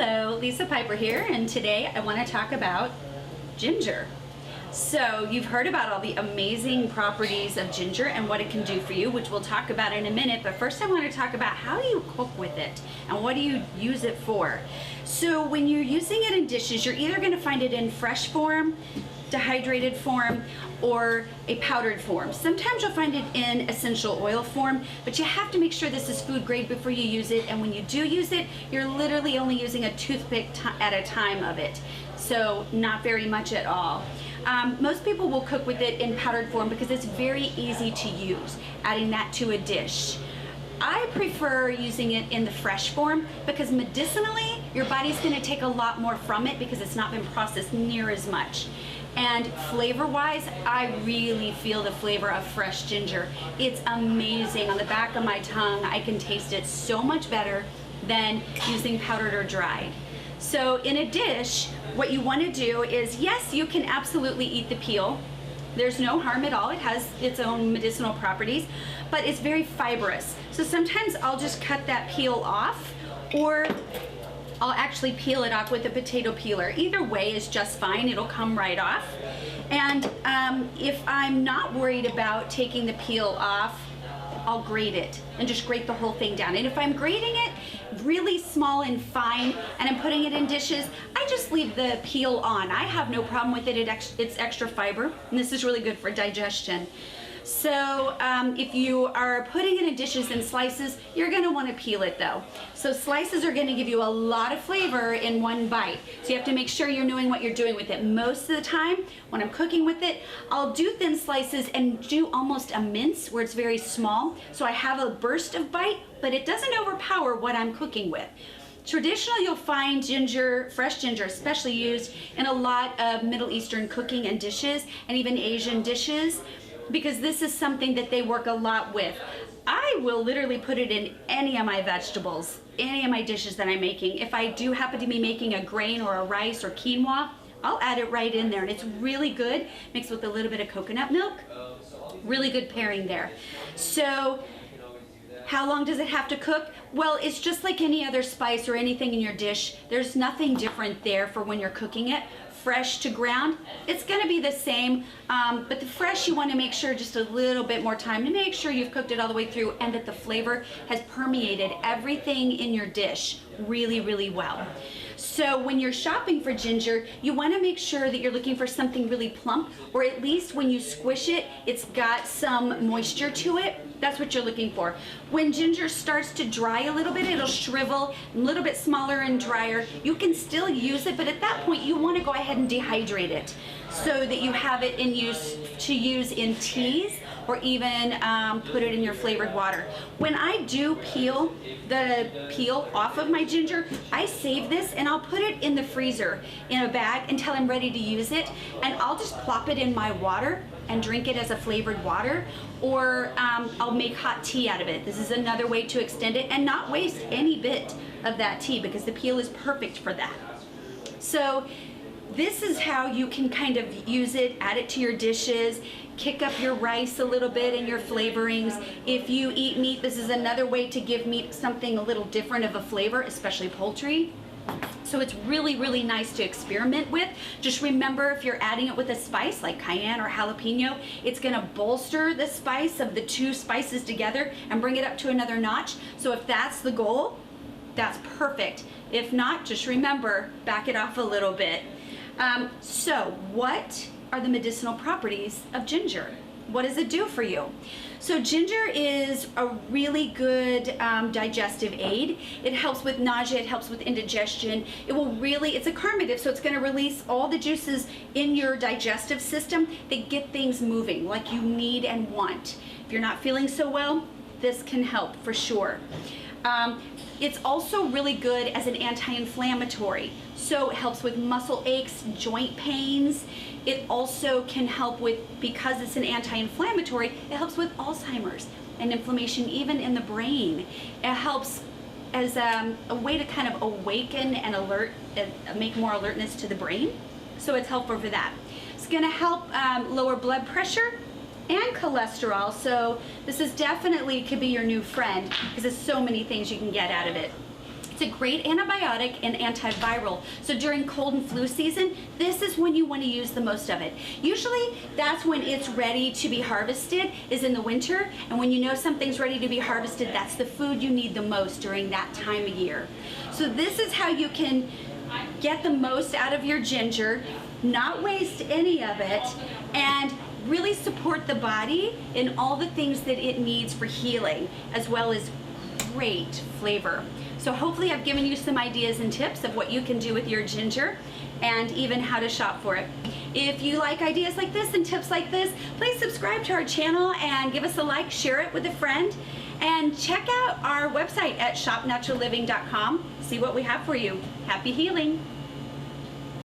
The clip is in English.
Hello, Lisa Piper here, and today I want to talk about ginger. So you've heard about all the amazing properties of ginger and what it can do for you, which we'll talk about in a minute, but first I want to talk about how do you cook with it and what do you use it for. So when you're using it in dishes, you're either going to find it in fresh form, dehydrated form, or a powdered form. Sometimes you'll find it in essential oil form, but you have to make sure this is food grade before you use it, and when you do use it, you're literally only using a toothpick at a time of it, so not very much at all. Most people will cook with it in powdered form because it's very easy to use, adding that to a dish. I prefer using it in the fresh form because medicinally, your body's gonna take a lot more from it because it's not been processed near as much. And flavor-wise, I really feel the flavor of fresh ginger. It's amazing. On the back of my tongue, I can taste it so much better than using powdered or dried. So in a dish, what you want to do is, yes, you can absolutely eat the peel. There's no harm at all. It has its own medicinal properties, but it's very fibrous. So sometimes I'll just cut that peel off, or I'll actually peel it off with a potato peeler. Either way is just fine. It'll come right off. And if I'm not worried about taking the peel off, I'll grate it and just grate the whole thing down. And if I'm grating it really small and fine and I'm putting it in dishes, I just leave the peel on. I have no problem with it. It's extra fiber, and this is really good for digestion. So if you are putting it in dishes and slices, you're going to want to peel it though. So slices are going to give you a lot of flavor in one bite. So you have to make sure you're knowing what you're doing with it. Most of the time when I'm cooking with it, I'll do thin slices and do almost a mince where it's very small. So I have a burst of bite, but it doesn't overpower what I'm cooking with. Traditionally, you'll find ginger, fresh ginger, especially used in a lot of Middle Eastern cooking and dishes, and even Asian dishes, because this is something that they work a lot with. I will literally put it in any of my vegetables, any of my dishes that I'm making. If I do happen to be making a grain or a rice or quinoa, I'll add it right in there, and it's really good, mixed with a little bit of coconut milk. Really good pairing there. So how long does it have to cook? Well, it's just like any other spice or anything in your dish. There's nothing different there for when you're cooking it. Fresh to ground, it's going to be the same, but the fresh, you want to make sure just a little bit more time to make sure you've cooked it all the way through and that the flavor has permeated everything in your dish really, really well. So when you're shopping for ginger, you want to make sure that you're looking for something really plump, or at least when you squish it, it's got some moisture to it. That's what you're looking for. When ginger starts to dry a little bit, it'll shrivel, a little bit smaller and drier. You can still use it, but at that point you want to go ahead and dehydrate it so that you have it in use in teas, or even put it in your flavored water. When I do peel the peel off of my ginger, I save this and I'll put it in the freezer in a bag until I'm ready to use it, and I'll just plop it in my water and drink it as a flavored water, or I'll make hot tea out of it. This is another way to extend it and not waste any bit of that tea because the peel is perfect for that. So this is how you can kind of use it, add it to your dishes, kick up your rice a little bit and your flavorings. If you eat meat, this is another way to give meat something a little different of a flavor, especially poultry. So it's really, really nice to experiment with. Just remember, if you're adding it with a spice like cayenne or jalapeno, it's gonna bolster the spice of the two spices together and bring it up to another notch. So if that's the goal, that's perfect. If not, just remember, back it off a little bit. So what are the medicinal properties of ginger? What does it do for you? So ginger is a really good digestive aid. It helps with nausea, it helps with indigestion. It's a carminative, so it's gonna release all the juices in your digestive system that get things moving like you need and want. If you're not feeling so well, this can help for sure. It's also really good as an anti-inflammatory. So it helps with muscle aches, joint pains. It also can help with, because it's an anti-inflammatory, it helps with Alzheimer's and inflammation even in the brain. It helps as a way to kind of awaken and make more alertness to the brain. So it's helpful for that. It's gonna help lower blood pressure and cholesterol. So this is definitely could be your new friend because there's so many things you can get out of it. It's a great antibiotic and antiviral. So during cold and flu season, this is when you want to use the most of it. Usually that's when it's ready to be harvested, is in the winter. And when you know something's ready to be harvested, that's the food you need the most during that time of year. So this is how you can get the most out of your ginger, not waste any of it, and really support the body in all the things that it needs for healing, as well as great flavor. So hopefully I've given you some ideas and tips of what you can do with your ginger and even how to shop for it. If you like ideas like this and tips like this, please subscribe to our channel and give us a like, share it with a friend, and check out our website at shopnaturalliving.com. See what we have for you. Happy healing.